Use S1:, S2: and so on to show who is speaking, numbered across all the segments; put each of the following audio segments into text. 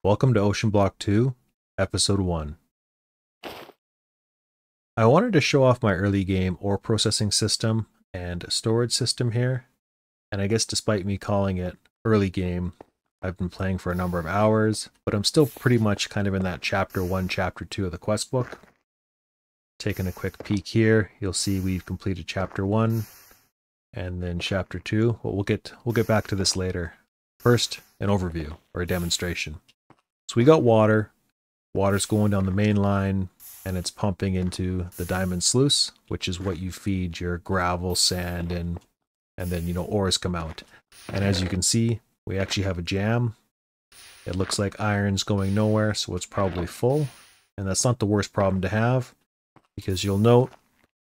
S1: Welcome to Ocean Block 2, Episode 1. I wanted to show off my early game ore processing system and storage system here, and I guess despite me calling it early game, I've been playing for a number of hours, but I'm still pretty much kind of in that Chapter 1, Chapter 2 of the quest book. Taking a quick peek here, you'll see we've completed Chapter 1, and then Chapter 2, but we'll get back to this later. First, an overview, or a demonstration. So we got water. Water's going down the main line and it's pumping into the diamond sluice, which is what you feed your gravel, sand, and then, ores come out. And as you can see, we actually have a jam. It looks like iron's going nowhere, so it's probably full. And that's not the worst problem to have, because you'll note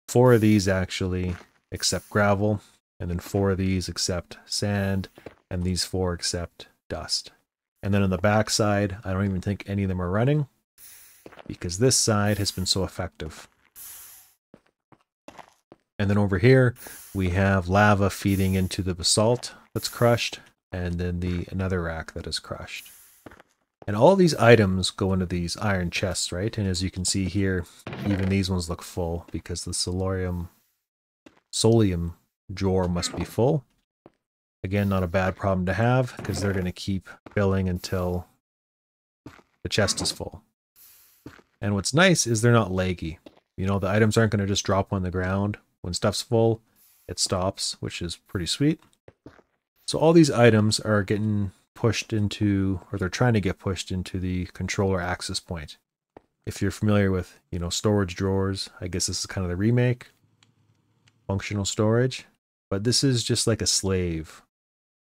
S1: 4 of these actually accept gravel, and then 4 of these accept sand, and these 4 accept dust. And then on the back side, I don't even think any of them are running, because this side has been so effective. And then over here, we have lava feeding into the basalt that's crushed, and then the nether rack that is crushed. And all these items go into these iron chests, right? And as you can see here, even these ones look full, because the solium drawer must be full. Again, not a bad problem to have, because they're going to keep filling until the chest is full. And what's nice is they're not laggy. The items aren't going to just drop on the ground. When stuff's full, it stops, which is pretty sweet. So all these items are getting pushed into, or they're trying to get pushed into the controller access point. If you're familiar with, storage drawers, I guess this is kind of the remake. Functional storage. But this is just like a slave.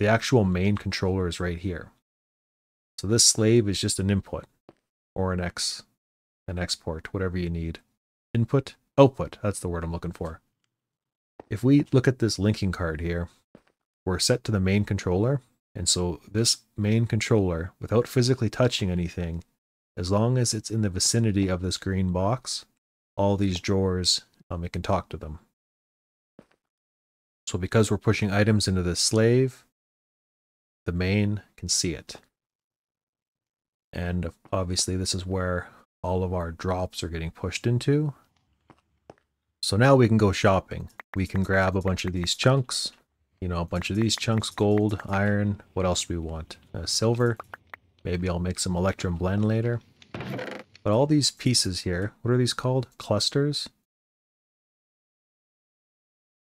S1: The actual main controller is right here. So this slave is just an input, or an export, whatever you need. Input, output, that's the word I'm looking for. If we look at this linking card here, we're set to the main controller, and so this main controller, without physically touching anything, as long as it's in the vicinity of this green box, all these drawers, it can talk to them. So because we're pushing items into this slave, the main can see it. And obviously this is where all of our drops are getting pushed into. So now we can go shopping. We can grab a bunch of these chunks, a bunch of these chunks, gold, iron, what else do we want? Silver. Maybe I'll make some Electrum blend later. But all these pieces here, what are these called? Clusters?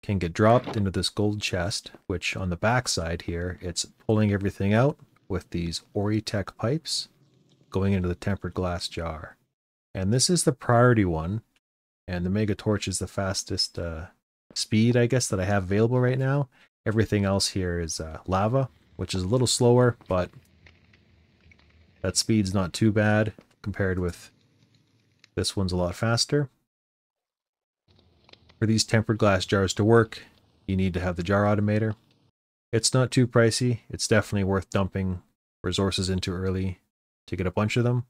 S1: Can get dropped into this gold chest, which on the back side here, it's pulling everything out with these Oritech pipes going into the tempered glass jar. And this is the priority one, and the Mega Torch is the fastest speed, I guess, that I have available right now. Everything else here is lava, which is a little slower, but that speed's not too bad compared with this one's a lot faster. For these tempered glass jars to work, you need to have the jar automator. It's not too pricey. It's definitely worth dumping resources into early to get a bunch of them.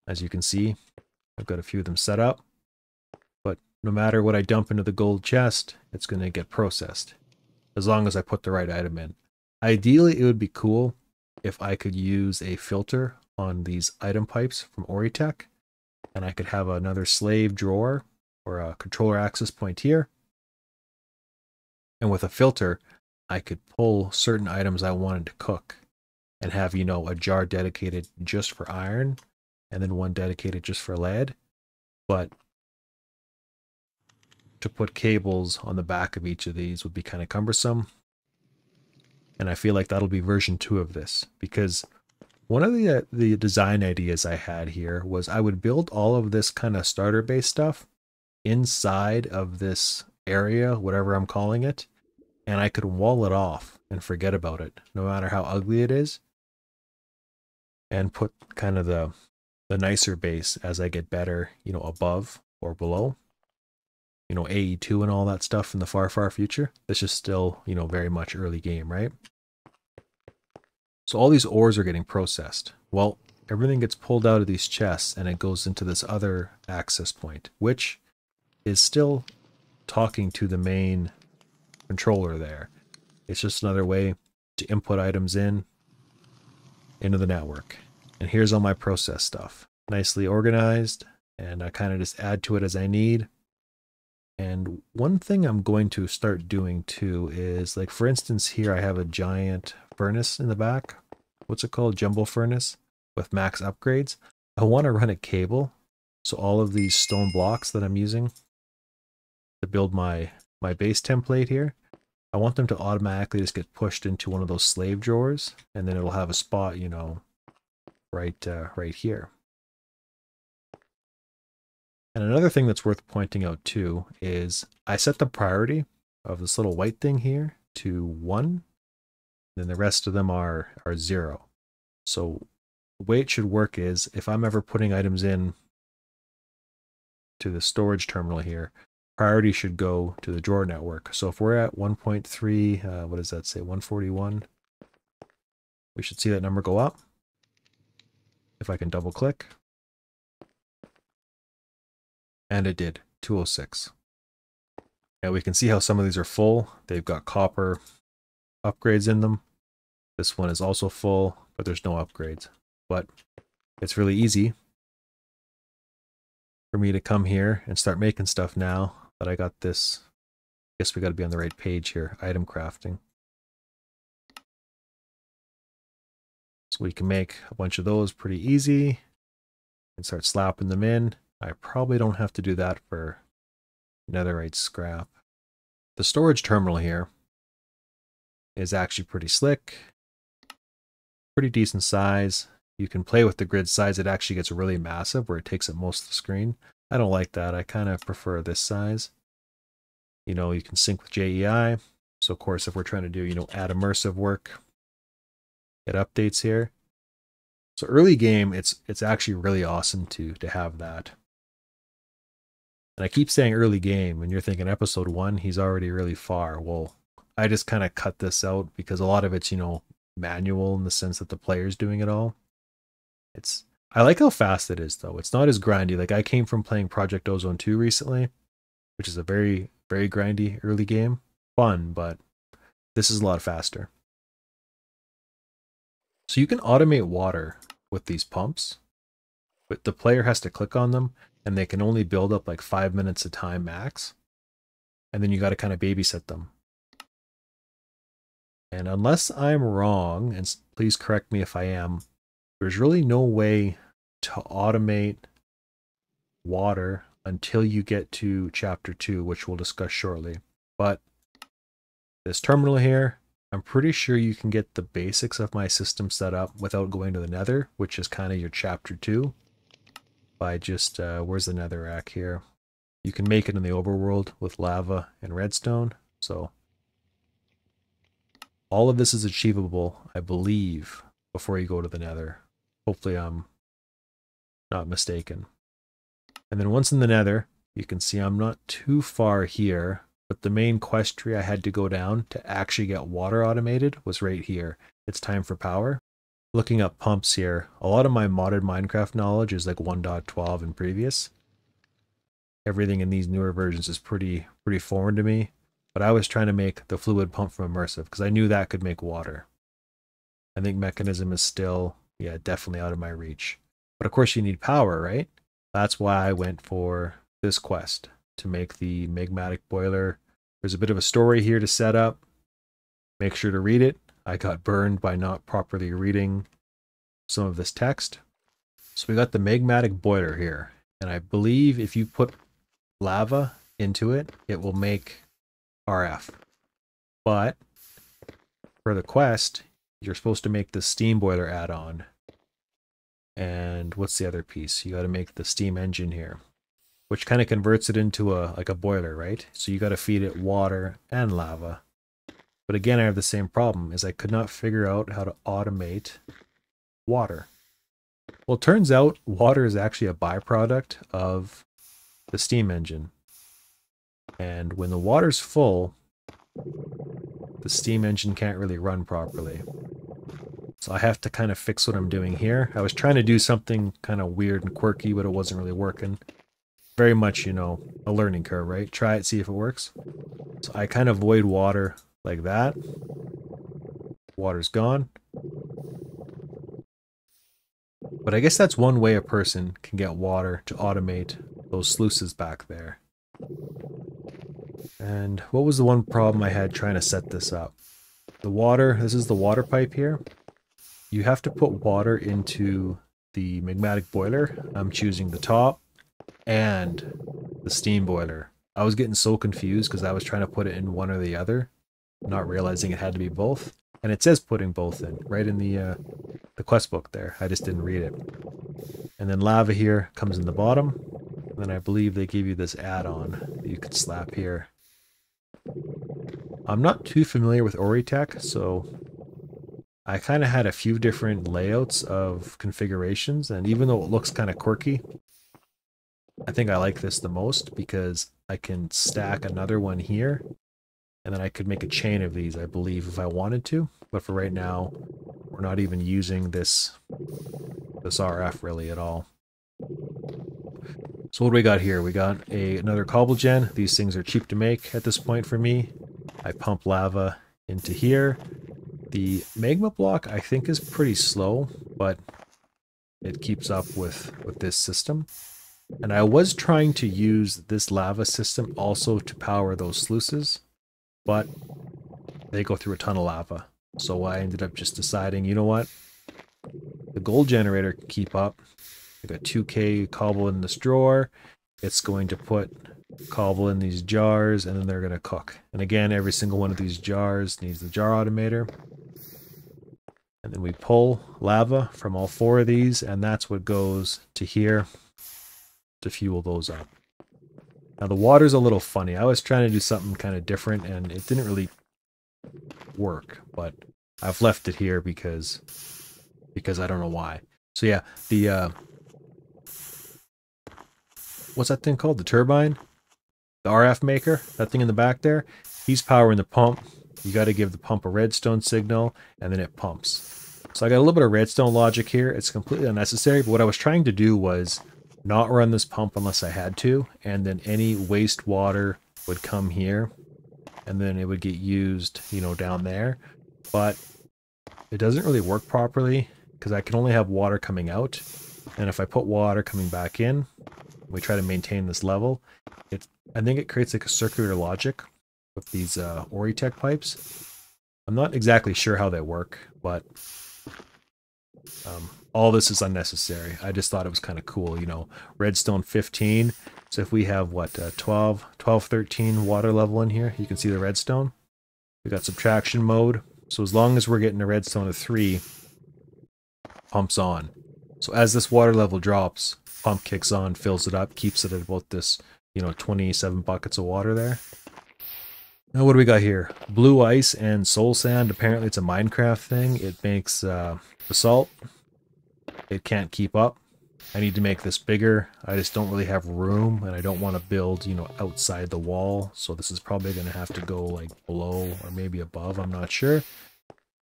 S1: As you can see, I've got a few of them set up. But no matter what I dump into the gold chest, it's going to get processed, as long as I put the right item in. Ideally, it would be cool if I could use a filter on these item pipes from Oritech, and I could have another slave drawer or a controller access point here. And with a filter, I could pull certain items I wanted to cook and have, a jar dedicated just for iron and then one dedicated just for lead. But to put cables on the back of each of these would be kind of cumbersome. And I feel like that'll be version 2 of this, because one of the design ideas I had here was I would build all of this kind of starter base stuff inside of this area, whatever I'm calling it, and I could wall it off and forget about it, no matter how ugly it is, and put kind of the nicer base as I get better, above or below, AE2 and all that stuff in the far, far future. This is still, very much early game, right? So all these ores are getting processed. Well, everything gets pulled out of these chests and it goes into this other access point, which is still talking to the main controller there. It's just another way to input items in into the network. And here's all my process stuff. Nicely organized, and I kind of just add to it as I need. And one thing I'm going to start doing too is, like, for instance, here I have a giant furnace in the back. What's it called? Jumbo furnace with max upgrades. I want to run a cable. So all of these stone blocks that I'm using to build my base template here, I want them to automatically just get pushed into one of those slave drawers, and then it'll have a spot, you know, right here. And another thing that's worth pointing out too is I set the priority of this little white thing here to 1, then the rest of them are 0. So the way it should work is if I'm ever putting items in to the storage terminal here, priority should go to the drawer network. So if we're at 1.3, what does that say, 141, we should see that number go up. If I can double click. And it did, 206. And we can see how some of these are full. They've got copper upgrades in them. This one is also full, but there's no upgrades. But it's really easy for me to come here and start making stuff now that I got this. I guess we got to be on the right page here, item crafting. So we can make a bunch of those pretty easy and start slapping them in. I probably don't have to do that for netherite scrap. The storage terminal here is actually pretty slick, pretty decent size. You can play with the grid size. It actually gets really massive where it takes up most of the screen. I don't like that. I kind of prefer this size. You know, you can sync with JEI. So of course, if we're trying to do, you know, add immersive work, it updates here. So early game, it's actually really awesome to have that. And I keep saying early game, and you're thinking episode 1, he's already really far. Well, I just kind of cut this out because a lot of it's, you know, manual in the sense that the player's doing it all. I like how fast it is though. It's not as grindy. Like I came from playing Project Ozone 2 recently, which is a very, very grindy early game. Fun, but this is a lot faster. So you can automate water with these pumps, but the player has to click on them and they can only build up like 5 minutes a time max. And then you got to kind of babysit them. And unless I'm wrong, and please correct me if I am, there's really no way to automate water until you get to chapter 2, which we'll discuss shortly. But this terminal here, I'm pretty sure you can get the basics of my system set up without going to the nether, which is kind of your chapter 2. By just, where's the nether rack here? You can make it in the overworld with lava and redstone. So all of this is achievable, I believe, before you go to the nether. Hopefully I'm not mistaken. And then once in the nether, you can see I'm not too far here, but the main quest tree I had to go down to actually get water automated was right here. It's time for power. Looking up pumps here, a lot of my modded Minecraft knowledge is like 1.12 and previous. Everything in these newer versions is pretty foreign to me, but I was trying to make the fluid pump from Immersive because I knew that could make water. I think Mekanism is still, yeah, definitely out of my reach. But of course you need power, right? That's why I went for this quest to make the magmatic boiler. There's a bit of a story here to set up. Make sure to read it. I got burned by not properly reading some of this text. So we got the magmatic boiler here. And I believe if you put lava into it, it will make RF. But for the quest, you're supposed to make the steam boiler add-on. And what's the other piece? You got to make the steam engine here, which kind of converts it into like a boiler, right? So you got to feed it water and lava. But again, I have the same problem, is I could not figure out how to automate water. Well, it turns out water is actually a byproduct of the steam engine. And when the water's full, the steam engine can't really run properly. So I have to kind of fix what I'm doing here. I was trying to do something kind of weird and quirky, but it wasn't really working. Very much, you know, a learning curve, right? Try it, see if it works. So I kind of void water like that. Water's gone. But I guess that's one way a person can get water to automate those sluices back there. And what was the one problem I had trying to set this up? The water, this is the water pipe here. You have to put water into the magmatic boiler. I'm choosing the top and the steam boiler. I was getting so confused because I was trying to put it in one or the other, not realizing it had to be both. And it says putting both in, right in the quest book there. I just didn't read it. And then lava here comes in the bottom. And then I believe they give you this add-on that you could slap here. I'm not too familiar with Oritech, so I kind of had a few different layouts of configurations, and even though it looks kind of quirky, I think I like this the most because I can stack another one here, and then I could make a chain of these, I believe, if I wanted to. But for right now, we're not even using this RF really at all. So what do we got here? We got another cobble gen. These things are cheap to make at this point for me. I pump lava into here. The magma block I think is pretty slow, but it keeps up with this system. And I was trying to use this lava system also to power those sluices, but they go through a ton of lava. So I ended up just deciding, you know what? The gold generator can keep up. I got 2k cobble in this drawer. It's going to put cobble in these jars, and then they're going to cook. And again, every single one of these jars needs the jar automator. And then we pull lava from all 4 of these, and that's what goes to here to fuel those up. Now the water's a little funny. I was trying to do something kind of different, and it didn't really work, but I've left it here because I don't know why. So yeah, the what's that thing called? The turbine? The RF maker? That thing in the back there? He's powering the pump. You got to give the pump a redstone signal, and then it pumps. So I got a little bit of redstone logic here. It's completely unnecessary, but what I was trying to do was not run this pump unless I had to, and then any waste water would come here, and then it would get used, you know, down there. But it doesn't really work properly because I can only have water coming out, and if I put water coming back in, we try to maintain this level, I think it creates like a circular logic with these Oritech pipes. I'm not exactly sure how they work, but all this is unnecessary. I just thought it was kind of cool, you know, redstone 15. So if we have what, 12, 13 water level in here, you can see the redstone. We got subtraction mode. So as long as we're getting a redstone of 3, pumps on. So as this water level drops, pump kicks on, fills it up, keeps it at about this, you know, 27 buckets of water there. Now what do we got here? Blue ice and soul sand. Apparently it's a Minecraft thing. It makes basalt. It can't keep up. I need to make this bigger. I just don't really have room, and I don't want to build, you know, outside the wall. So this is probably going to have to go like below or maybe above. I'm not sure.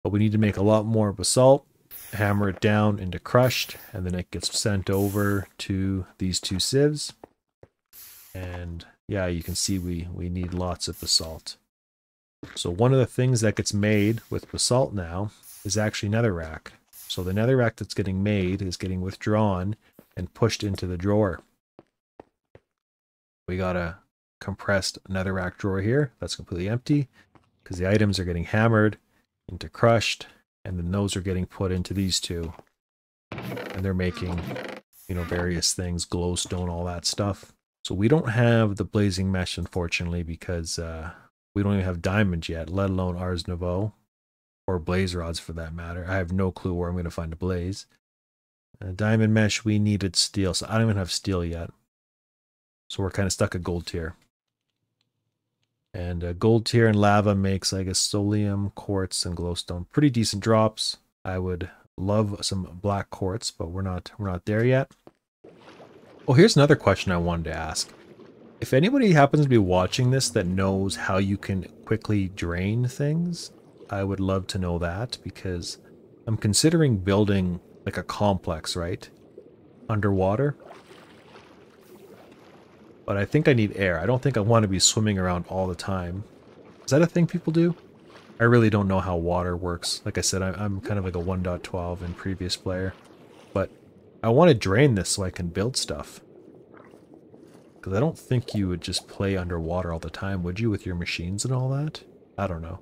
S1: But we need to make a lot more basalt, hammer it down into crushed, and then it gets sent over to these 2 sieves. And yeah, you can see we need lots of basalt. So one of the things that gets made with basalt now is actually netherrack. So the netherrack that's getting made is getting withdrawn and pushed into the drawer. We got a compressed netherrack drawer here that's completely empty because the items are getting hammered into crushed, and then those are getting put into these 2. And they're making, you know, various things, glowstone, all that stuff. So we don't have the blazing mesh, unfortunately, because we don't even have diamonds yet, let alone Ars Nouveau. Or blaze rods for that matter. I have no clue where I'm going to find a blaze. Diamond mesh, we needed steel, so I don't even have steel yet. So we're kind of stuck at gold tier. And gold tier and lava makes, I guess, solium, quartz, and glowstone. Pretty decent drops. I would love some black quartz, but we're not there yet. Oh, here's another question I wanted to ask. If anybody happens to be watching this that knows how you can quickly drain things, I would love to know that, because I'm considering building like a complex, right? Underwater. But I think I need air. I don't think I want to be swimming around all the time. Is that a thing people do? I really don't know how water works. Like I said, I'm kind of like a 1.12 in previous player. But I want to drain this so I can build stuff. Because I don't think you would just play underwater all the time, would you, with your machines and all that? I don't know.